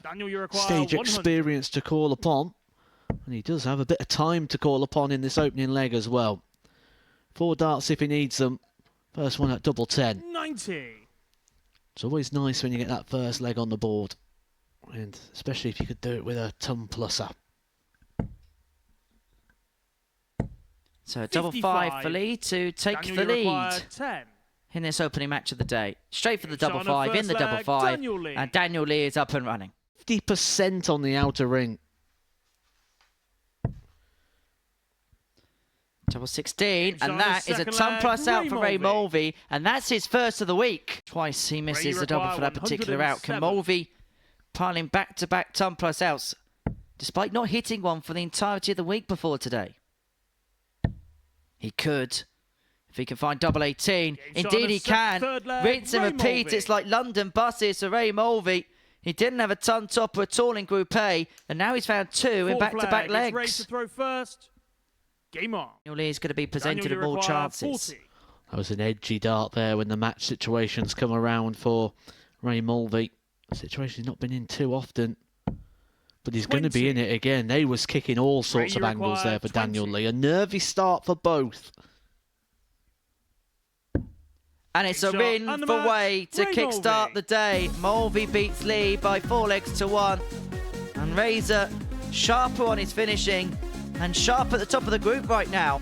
Daniel, you require Stage 100. experience to call upon. And he does have a bit of time to call upon in this opening leg as well. 4 darts if he needs them. First one at double 10. 90. It's always nice when you get that first leg on the board. And especially if you could do it with a ton pluser. So double 5 for Lee to take Daniel, the you require lead 10. in this opening match of the day. Straight for the Shot double on the 5 in first the double leg, 5. Daniel Lee. And Daniel Lee is up and running. 50% on the outer ring. Double 16, Shot on and the that is a second ton leg, plus out for Ray Mulvey. Mulvey, and that's his first of the week. Twice he misses the double for that particular out. Can 107. Mulvey piling back-to-back ton plus outs, despite not hitting one for the entirety of the week before today? He could, if he can find double 18. Indeed he can. Rinse and Ray repeat. Mulvey. It's like London buses for Ray Mulvey. He didn't have a ton topper at all in Group A, and now he's found 2 in Fourth back-to-back leg. It's Ray legs. to throw first. Game on. Daniel Lee is going to be presented Daniel, with you more require chances. 40. That was an edgy dart there when the match situations come around for Ray Mulvey. The situation's not been in too often, but he's going to be in it again. They was kicking all sorts of angles there for Daniel Lee. A nervy start for both. And it's a win for Way to kickstart the day. Mulvey beats Lee by 4 legs to 1. And Razor sharper on his finishing and sharp at the top of the group right now.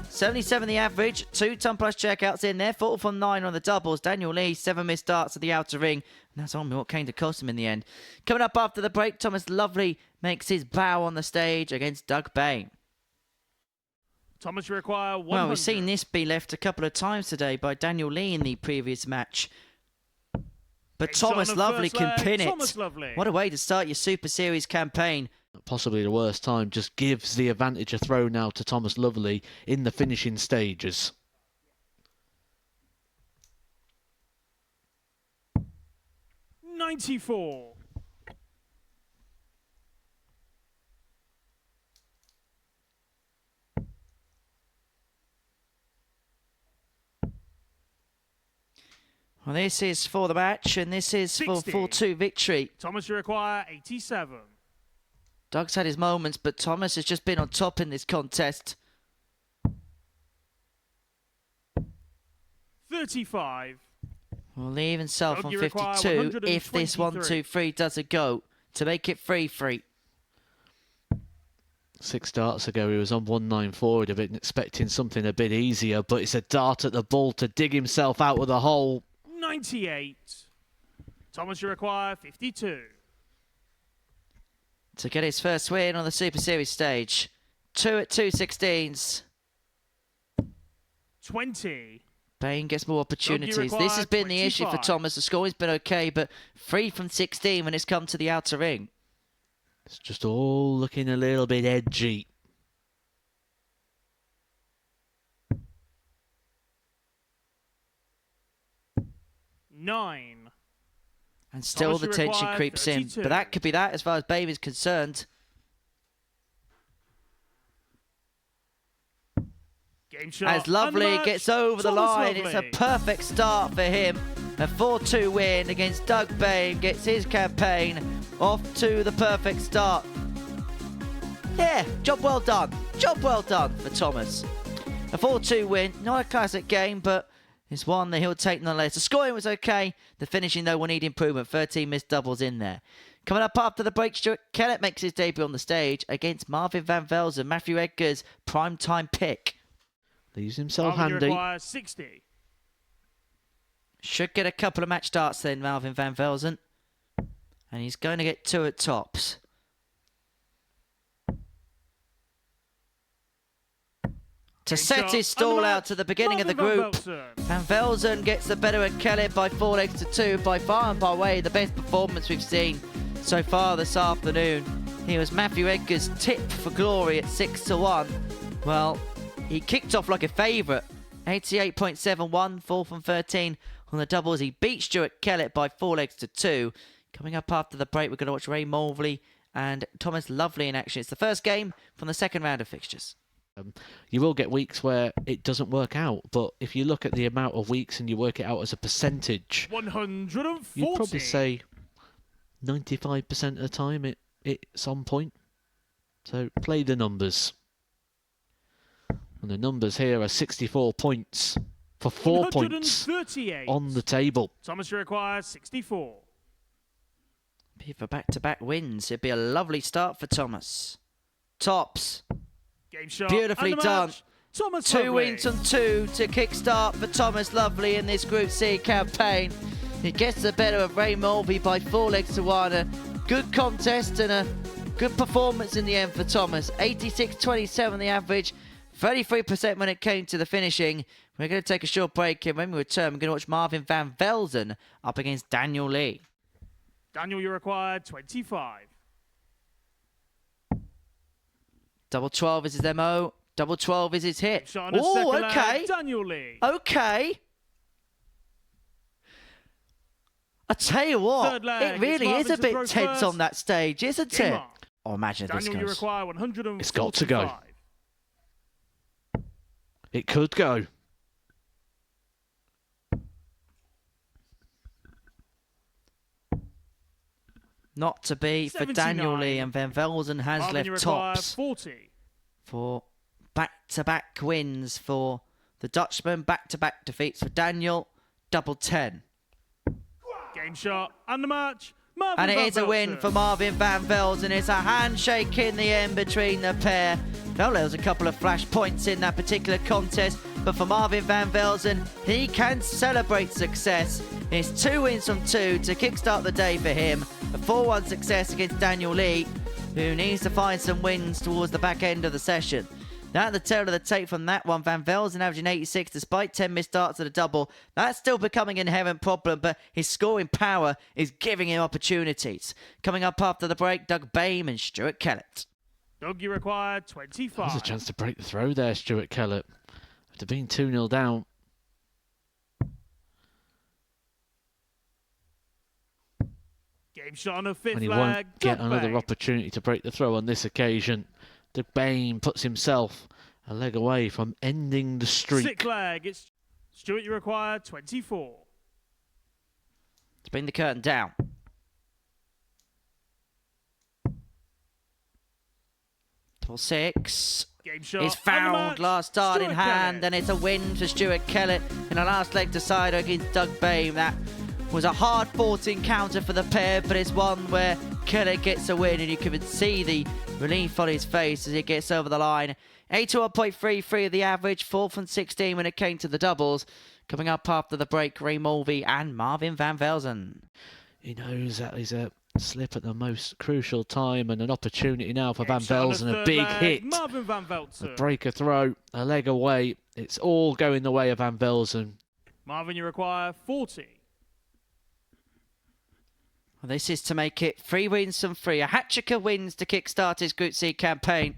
77 the average, 2 ton plus checkouts in there, 4 from 9 on the doubles. Daniel Lee, 7 missed darts at the outer ring. And that's on what came to cost him in the end. Coming up after the break, Thomas Lovely makes his bow on the stage against Doug Bane. Thomas, you require 100. Well, we've seen this be left a couple of times today by Daniel Lee in the previous match. But Thomas Lovely can pin it. What a way to start your Super Series campaign. Possibly the worst time, just gives the advantage a throw now to Thomas Lovely in the finishing stages. $94. Well, this is for the match, and this is 60. for 4-2 victory. Thomas, you require 87. Doug's had his moments, but Thomas has just been on top in this contest. 35. We'll leave himself Doug, on you require 52 if this 123. 1-2-3 doesn't go to make it 3-3. 6 darts ago, he was on 194. He'd have been expecting something a bit easier, but it's a dart at the ball to dig himself out of the hole. 98. Thomas, you require 52. To get his first win on the Super Series stage. 2 at 2/16s. 20. Bane gets more opportunities. require This has been the issue for 25. Thomas. The scoring's been okay, but 3 from 16 when it's come to the outer ring. It's just all looking a little bit edgy. $9. And still Thomas, the you tension require creeps 32. in. But that could be that as far as Bame is concerned. Game shot. As Lovely unmatched. gets over the Thomas line, it's a Lovely. perfect start for him. A 4-2 win against Doug Bame gets his campaign off to the perfect start. Yeah, job well done. Job well done for Thomas. A 4-2 win, not a classic game, but it's one that he'll take nonetheless. The scoring was okay. The finishing, though, will need improvement. 13 missed doubles in there. Coming up after the break, Stuart Kelly makes his debut on the stage against Marvin Van Velzen, Matthew Edgar's primetime pick. Leaves himself Marvin, you handy. require 60. Should get a couple of match starts then, Marvin Van Velzen. And he's going to get 2 at tops. To set his stall out to the beginning of the group, Van Velzen gets the better at Kellet by 4 legs to 2. By far and by way, the best performance we've seen so far this afternoon. He was Matthew Edgar's tip for glory at 6 to 1. Well, he kicked off like a favourite. 88.71, 4 from 13 on the doubles. He beat Stuart Kelly by 4 legs to 2. Coming up after the break, we're going to watch Ray Mulvey and Thomas Lovely in action. It's the first game from the second round of fixtures. You will get weeks where it doesn't work out, but if you look at the amount of weeks and you work it out as a percentage, 140. you'd probably say 95% of the time it's on point. So play the numbers. And the numbers here are 64 points for 4 points on the table. Thomas, you require 64. For back-to-back wins, it'd be a lovely start for Thomas. Tops. Game shot. Beautifully done. Thomas 2 wins on 2 to kickstart for Thomas Lovely in this Group C campaign. He gets the better of Ray Mulvey by 4 legs to 1. A good contest and a good performance in the end for Thomas. 86.27 the average, 33% when it came to the finishing. We're going to take a short break, and when we return, we're going to watch Marvin Van Velzen up against Daniel Lee. Daniel, you require 25. Double 12 is his MO. Double 12 is his hit. Oh, okay. Daniel Lee. Okay. I tell you what, it really is a bit tense on that stage, isn't it? Oh, imagine if this Daniel, you goes. require 145. It's got to go. It could go. Not to be for 79. Daniel Lee, and Van Velzen has Marvin, you left require tops 40. for back-to-back wins for the Dutchman, back-to-back defeats for Daniel, double 10. Game shot and the match. Marvin And it Van is a win Velzen. for Marvin Van Velzen. It's a handshake in the end between the pair. Well, there was a couple of flash points in that particular contest, but for Marvin Van Velzen, he can celebrate success. It's 2 wins from 2 to kickstart the day for him. A 4-1 success against Daniel Lee, who needs to find some wins towards the back end of the session. Now the tail of the tape from that one, Van Velzen averaging 86 despite 10 missed starts at a double. That's still becoming an inherent problem, but his scoring power is giving him opportunities. Coming up after the break, Doug Bame and Stuart Kellet. Doug, you require 25. There's a chance to break the throw there, Stuart Kelly. After being 2-0 down. Game shot on a fifth And he leg. won't get Doug another Bane. opportunity to break the throw on this occasion. The Bane puts himself a leg away from ending the streak. Sick leg. It's Stuart, you require 24. To bring the curtain down. Double 6. Game shot. Is and the fouled match. last start in Stuart hand, Kelly. and it's a win for Stuart Kellet in a last leg decider against Doug Bame. That was a hard-fought encounter for the pair, but it's one where Kellet gets a win, and you can see the relief on his face as he gets over the line. 81.33 the average, 4 from 16 when it came to the doubles. Coming up after the break, Ray Mulvey and Marvin Van Velzen. He knows that he's a slip at the most crucial time, and an opportunity now for Van Game shot on Velzen. the A third big leg. hit. Marvin Van A Velzen. break a throw, a leg away. It's all going the way of Van Velzen. Marvin, you require 40. Well, this is to make it 3 wins from 3. A hat-trick of wins to kickstart his Group C campaign.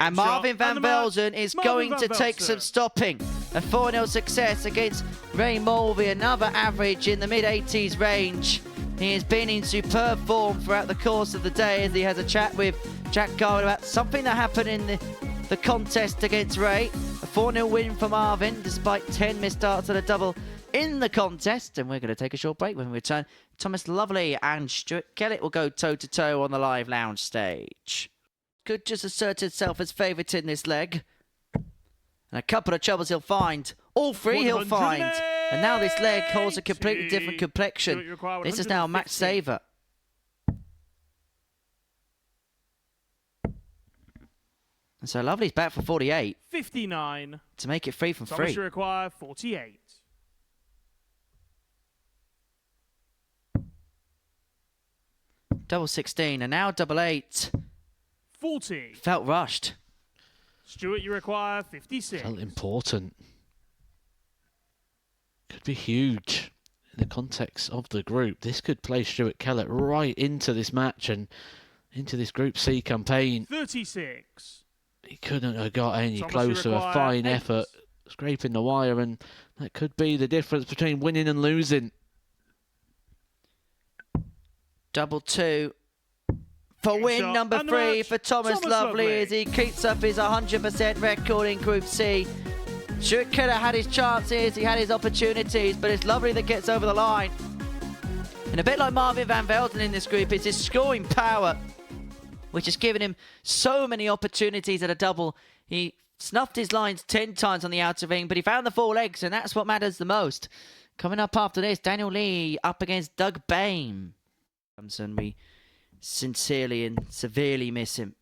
And Marvin Van Velzen is going to take some stopping. A 4-0 success against Ray Mulvey, another average in the mid-80s range. He has been in superb form throughout the course of the day as he has a chat with Jack Garwood about something that happened in the contest against Ray. A 4-0 win for Marvin despite 10 missed starts at a double in the contest. And we're going to take a short break. When we return, Thomas Lovely and Stuart Kelly will go toe-to-toe on the live lounge stage. Could just assert itself as favourite in this leg. And a couple of troubles he'll find. All 3 he'll find. And now this leg holds a completely different complexion. This is now a match saver. And so Lovely's back for 48. 59. To make it 3 from 3. Thomas, you require 48. Double 16 and now double 8. 40. Felt rushed. Stuart, you require 56. Felt important. Could be huge in the context of the group. This could play Stuart Kelly right into this match and into this Group C campaign. 36. He couldn't have got any Thomas, you closer. A require fine 8. effort, scraping the wire, and that could be the difference between winning and losing. Double 2. For Game win shot number and the 3 match. for Thomas Lovely as he keeps up his 100% record in Group C. Stuart Kelly had his chances, he had his opportunities, but it's Lovely that gets over the line. And a bit like Marvin Van Velden in this group, it's his scoring power, which has given him so many opportunities at a double. He snuffed his lines 10 times on the outer ring, but he found the 4 legs, and that's what matters the most. Coming up after this, Lely up against Bame. We sincerely and severely miss him.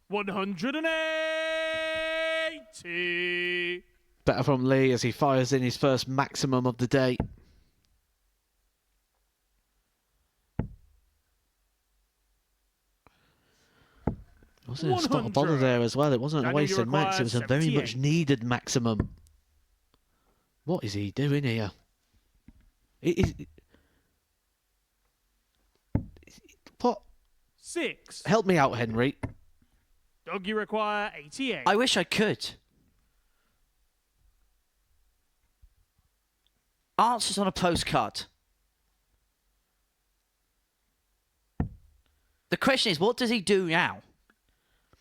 180. Better from Lee as he fires in his first maximum of the day. Wasn't a spot of bother there as well. It wasn't a wasted max. It was a very much needed maximum. What is he doing here? What? 6. Help me out, Henry. Doug, you require 88. I wish I could. Answers on a postcard. The question is, what does he do now?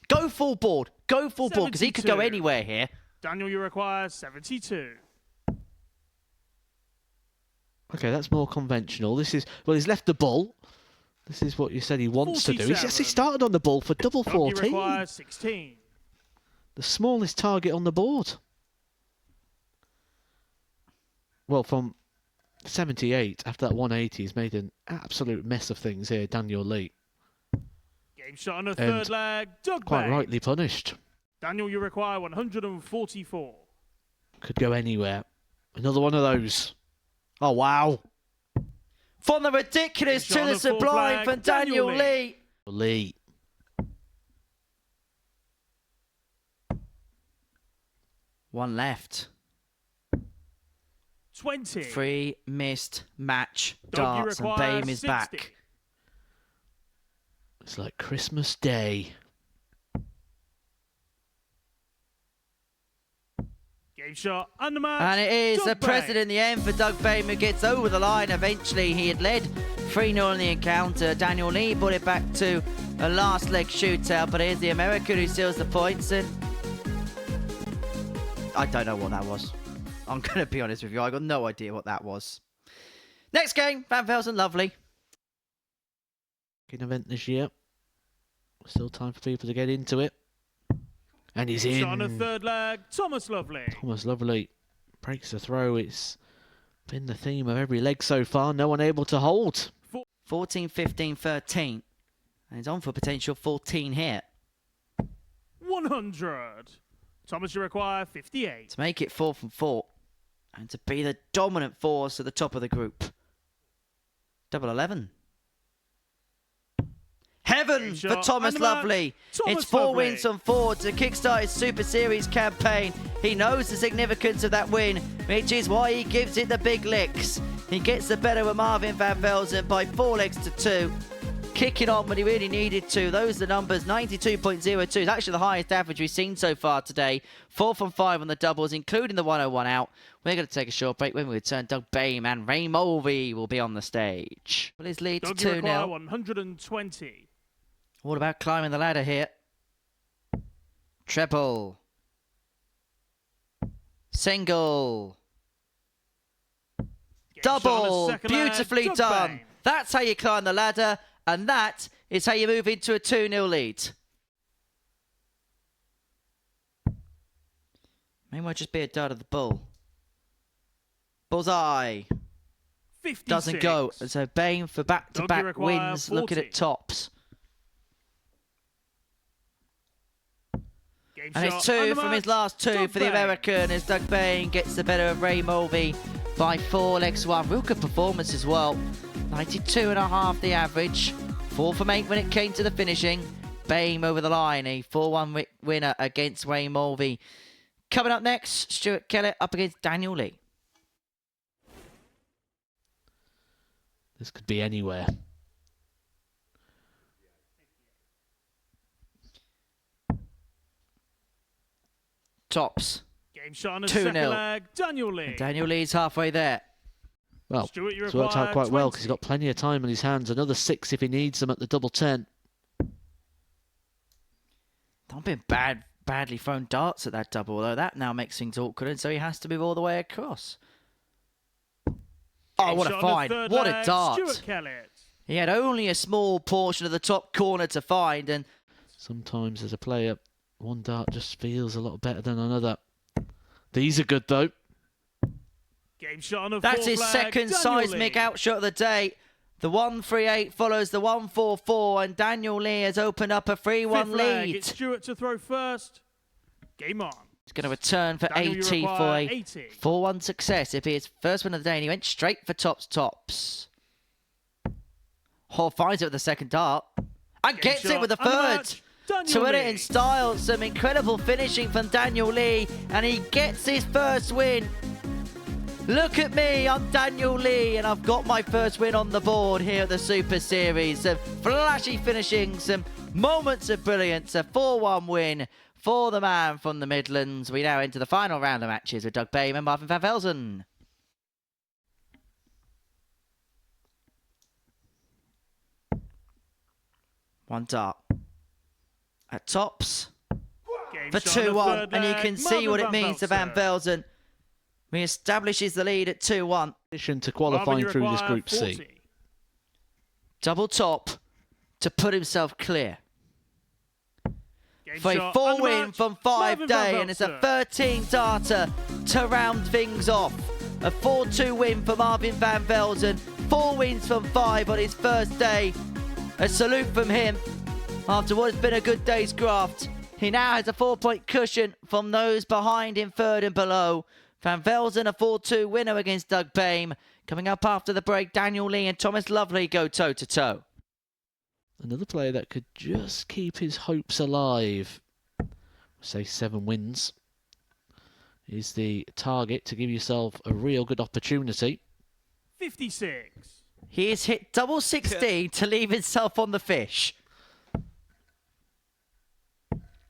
Go full board. Go full board, because he could go anywhere here. Daniel, you require 72. Okay, that's more conventional. This is, well, he's left the bull. This is what you said he wants 47. to do. He actually started on the bull for double 14. You require 16. The smallest target on the board. Well, from 78, after that 180, he's made an absolute mess of things here, Daniel Lee. Game shot on a third leg, Doug Quite Bane. rightly punished. Daniel, you require 144. Could go anywhere. Another one of those. Oh, wow. From the ridiculous to the sublime from Daniel Lee. Lee. One left. 20. 3 missed match Doug, darts and Bame is 60. back. It's like Christmas Day. Game shot and the match. And it is Doug a precedent in the end for Doug Bame, who gets over the line. Eventually, he had led 3-0 in the encounter. Daniel Lee brought it back to a last leg shootout, but here's the American who seals the points. And I don't know what that was. I'm going to be honest with you. I got no idea what that was. Next game, Van Velden Lovely. Event this year. Still time for people to get into it. And he's in. Shot on a third leg, Thomas Lovely. Thomas Lovely breaks the throw. It's been the theme of every leg so far. No one able to hold. 14, 15, 13. And he's on for potential 14 here. 100. Thomas, you require 58. To make it 4 from 4. And to be the dominant force at the top of the group. Double 11. Heaven for Thomas Lovely. It's 4 wins on 4 to kickstart his Super Series campaign. He knows the significance of that win, which is why he gives it the big licks. He gets the better of Marvin Van Velden by 4 legs to 2. Kicking on when he really needed to. Those are the numbers. 92.02 is actually the highest average we've seen so far today. 4 from 5 on the doubles, including the 101 out. We're going to take a short break. When we return, Doug Bame and Ray Mulvey will be on the stage. Well, his lead to 2-0. 120. What about climbing the ladder here? Treble. Single. Double. Beautifully done. Bane. That's how you climb the ladder, and that is how you move into a 2-0 lead. May well just be a dart of the bull. Bullseye. 56. Doesn't go. And so Bane for back-to-back wins, 40. looking at tops. Game And it's 2 from his last 2 for the American as Doug Bane gets the better of Ray Mulvey by 4 legs to 1. Real good performance as well. 92.5 the average. 4 from 8 when it came to the finishing. Bame over the line, a 4-1 winner against Ray Mulvey. Coming up next, Stuart Kelly up against Daniel Lee. This could be anywhere. Tops. Game shot on a 2-0. second leg, Daniel Lee. And Daniel Lee's halfway there. Well, Stuart, you it's worked out require quite well 20. because he's got plenty of time on his hands. Another 6 if he needs them at the double 10. Not been bad badly thrown darts at that double, although that now makes things awkward, and so he has to move all the way across. Oh, what a find. What a dart. Stuart Kelly. He had only a small portion of the top corner to find, and sometimes as a player, one dart just feels a lot better than another. These are good, though. Game shot on a that's his flag. second seismic outshot of the day. The 1-3-8 follows the 1-4-4, and Daniel Lee has opened up a 3-1 lead. It's Stewart to throw first. Game on. He's going to return for Daniel, 80 for a 80. 4-1 success. If it's first win of the day, and he went straight for tops. Hall finds it with the second dart. And gets it with the third. To win it in style. Some incredible finishing from Daniel Lee. And he gets his first win. Look at me, I'm Daniel Lee, and I've got my first win on the board here at the Super Series. Some flashy finishing, some moments of brilliance, a 4-1 win for the man from the Midlands. We now enter the final round of matches with Doug Bame and Marvin Vanon. One dart. At tops. For 2-1, and you can see what it means to Van Velzen. He establishes the lead at 2-1. To qualifying through this Group 40. C. Double top to put himself clear. Game For a shot 4 win match, from 5 Marvin day, Vanon. and it's a 13 darter to round things off. A 4-2 win for Marvin Van Velzen. 4 wins from 5 on his first day. A salute from him after what has been a good day's graft. He now has a 4-point cushion from those behind him, third and below. Van Velzen, a 4-2 winner against Doug Bame. Coming up after the break, Daniel Lee and Thomas Lovely go toe-to-toe. Another player that could just keep his hopes alive, say 7 wins, is the target to give yourself a real good opportunity. 56. He has hit double 16 to leave himself on the fish.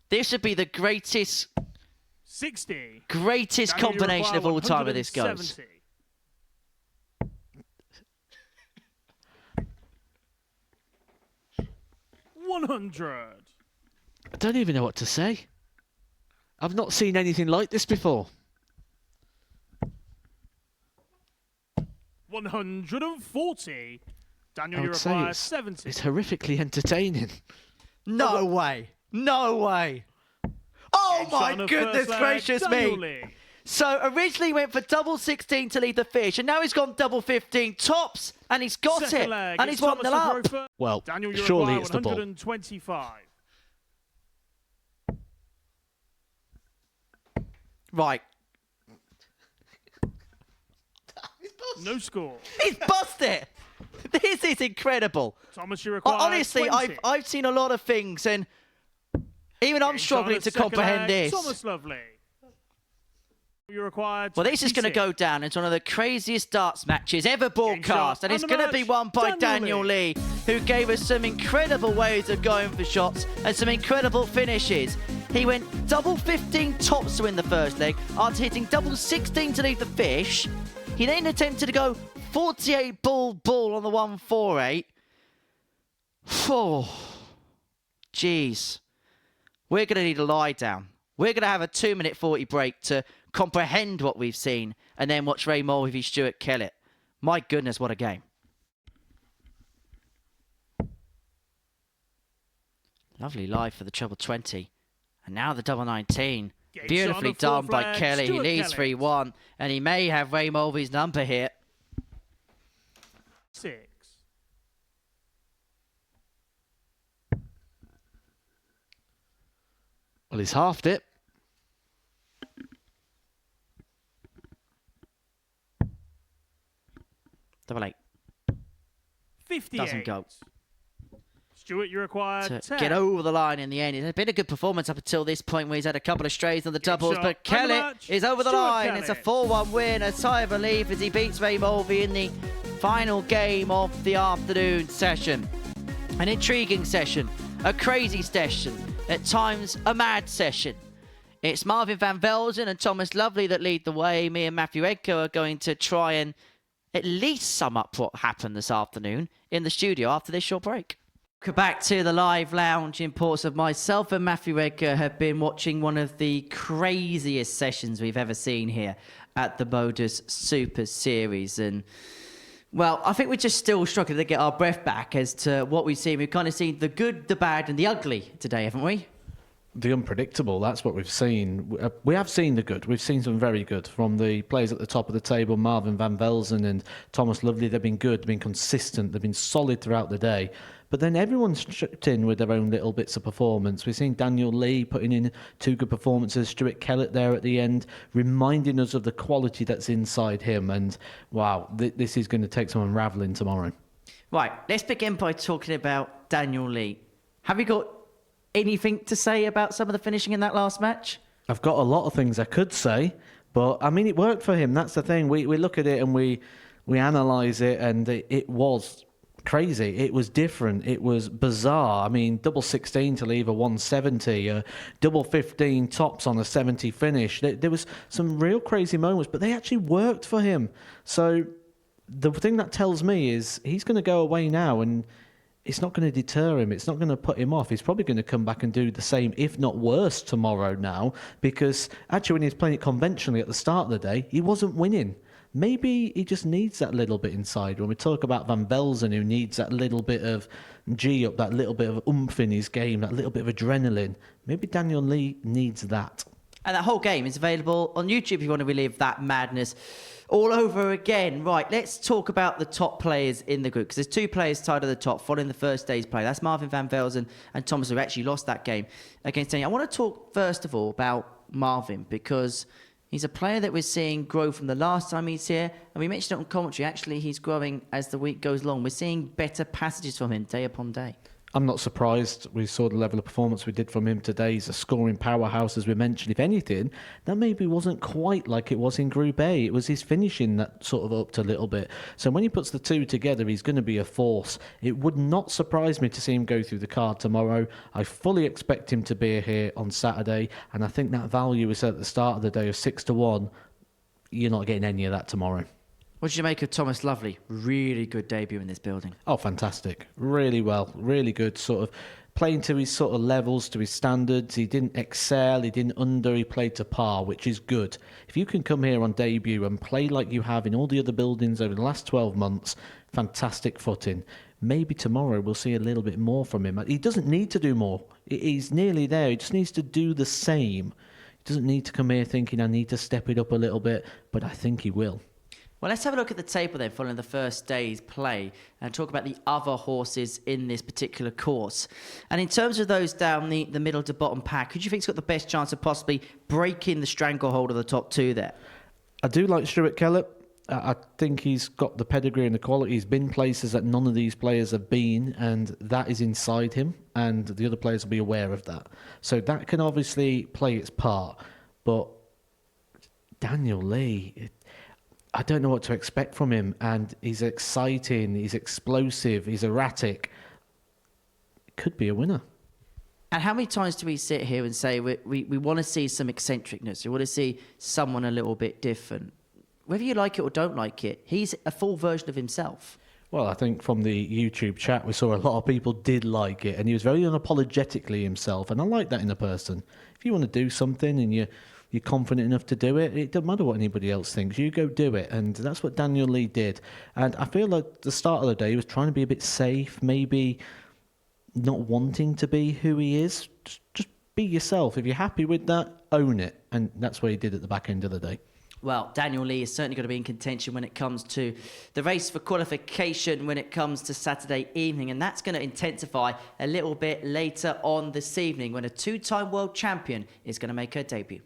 This would be the greatest 60. Greatest Daniel, combination of all time if this goes. 170. 100. I don't even know what to say. I've not seen anything like this before. 140. Daniel, I you would say require it's 70. horrifically entertaining. No way. No way. Oh Game shot my on the goodness first leg, gracious Daniel me. Lee. So originally went for double 16 to lead the fish, and now he's gone double 15 tops, and he's got Second it, leg, and it's he's 1-0 Thomas up. to throw first. Well, Daniel, you surely require it's the ball. 125. Right. No score. He's busted it. This is incredible. Thomas, you require Honestly, 20. I've seen a lot of things, and even I'm Game shot struggling on to the second comprehend leg, this. Thomas Lovely. You require Well, this is going to 26. go down as one of the craziest darts matches ever broadcast, and it's and the going to be match, won by Daniel Daniel Lee, who gave us some incredible ways of going for shots and some incredible finishes. He went double 15 tops to win the first leg after hitting double 16 to leave the fish. He then attempted to go 48 ball on the 148. Oh, jeez. We're going to need a lie down. We're going to have a 2-minute 40 break to comprehend what we've seen and then watch Ray Moore with Stuart Kelly. My goodness, what a game. Lovely live for the treble 20. And now the double 19. Game Beautifully shot on done the by fourth flag, Kelly. He Stuart leads Kelly. 3-1. And he may have Ray Mulvey's number here. 6. Well, he's halved it. Double 8. 58. Doesn't go. Stuart, you require To 10. get over the line in the end. It's been a good performance up until this point where he's had a couple of strays on the doubles, shot but and the Kellet match, is over the Stuart line. Kelly. It's a 4-1 win, a sigh of relief as he beats Ray Mulvey in the final game of the afternoon session. An intriguing session, a crazy session, at times a mad session. It's Marvin Van Velzen and Thomas Lovely that lead the way. Me and Matthew Edgar are going to try and at least sum up what happened this afternoon in the studio after this short break. Welcome back to the live lounge in Portsmouth. Myself and Matthew Edgar have been watching one of the craziest sessions we've ever seen here at the Modus Super Series. And, well, I think we're just still struggling to get our breath back as to what we've seen. We've kind of seen the good, the bad, and the ugly today, haven't we? The unpredictable, that's what we've seen. We have seen the good. We've seen some very good from the players at the top of the table, Marvin Van Velzen and Thomas Lovely. They've been good, they've been consistent, they've been solid throughout the day. But then everyone's chipped in with their own little bits of performance. We've seen Lely putting in 2 good performances, Stuart Kellet there at the end, reminding us of the quality that's inside him. And wow, this is going to take some unravelling tomorrow. Right, let's begin by talking about Lely. Have you got anything to say about some of the finishing in that last match? I've got a lot of things I could say, but I mean, it worked for him. That's the thing. We look at it and we analyse it, and it was crazy. It was different. It was bizarre. I mean, double 16 to leave a 170, double 15 tops on a 70 finish. There was some real crazy moments, but they actually worked for him. So the thing that tells me is he's going to go away now, and it's not going to deter him. It's not going to put him off. He's probably going to come back and do the same, if not worse, tomorrow now, because actually when he was playing it conventionally at the start of the day, he wasn't winning. Maybe he just needs that little bit inside. When we talk about Van Velzen, who needs that little bit of G up, that little bit of oomph in his game, that little bit of adrenaline, maybe Lely needs that. And that whole game is available on YouTube if you want to relive that madness all over again. Right, let's talk about the top players in the group, because there's 2 players tied at the top following the first day's play. That's Marvin Van Velzen and Thomas, who actually lost that game against Daniel. I want to talk first of all about Marvin, because he's a player that we're seeing grow from the last time he's here. And we mentioned it on commentary. Actually, he's growing as the week goes along. We're seeing better passages from him day upon day. I'm not surprised. We saw the level of performance we did from him today. He's a scoring powerhouse, as we mentioned. If anything, that maybe wasn't quite like it was in Group A. It was his finishing that sort of upped a little bit. So when he puts the 2 together, he's going to be a force. It would not surprise me to see him go through the card tomorrow. I fully expect him to be here on Saturday, and I think that value we said at the start of the day of 6-1. You're not getting any of that tomorrow. What did you make of Thomas Lovely? Really good debut in this building. Oh, fantastic. Really well. Really good. Sort of playing to his sort of levels, to his standards. He didn't excel. He didn't he played to par, which is good. If you can come here on debut and play like you have in all the other buildings over the last 12 months, fantastic footing. Maybe tomorrow we'll see a little bit more from him. He doesn't need to do more. He's nearly there. He just needs to do the same. He doesn't need to come here thinking, I need to step it up a little bit, but I think he will. Well, let's have a look at the table then following the first day's play and talk about the other horses in this particular course. And in terms of those down the middle to bottom pack, who do you think's got the best chance of possibly breaking the stranglehold of the top 2 there? I do like Stuart Kelly. I think he's got the pedigree and the quality. He's been places that none of these players have been, and that is inside him, and the other players will be aware of that. So that can obviously play its part. But Lely, I don't know what to expect from him, and he's exciting, he's explosive, he's erratic. Could be a winner. And how many times do we sit here and say we want to see some eccentricness, we want to see someone a little bit different? Whether you like it or don't like it, he's a full version of himself. Well, I think from the YouTube chat, we saw a lot of people did like it, and he was very unapologetically himself, and I like that in a person. If you want to do something and you're confident enough to do it, it doesn't matter what anybody else thinks. You go do it, and that's what Lely did. And I feel like the start of the day he was trying to be a bit safe, maybe not wanting to be who he is. Just be yourself. If you're happy with that, own it. And that's what he did at the back end of the day. Well, Lely is certainly going to be in contention when it comes to the race for qualification when it comes to Saturday evening. And that's going to intensify a little bit later on this evening when a 2-time world champion is going to make her debut.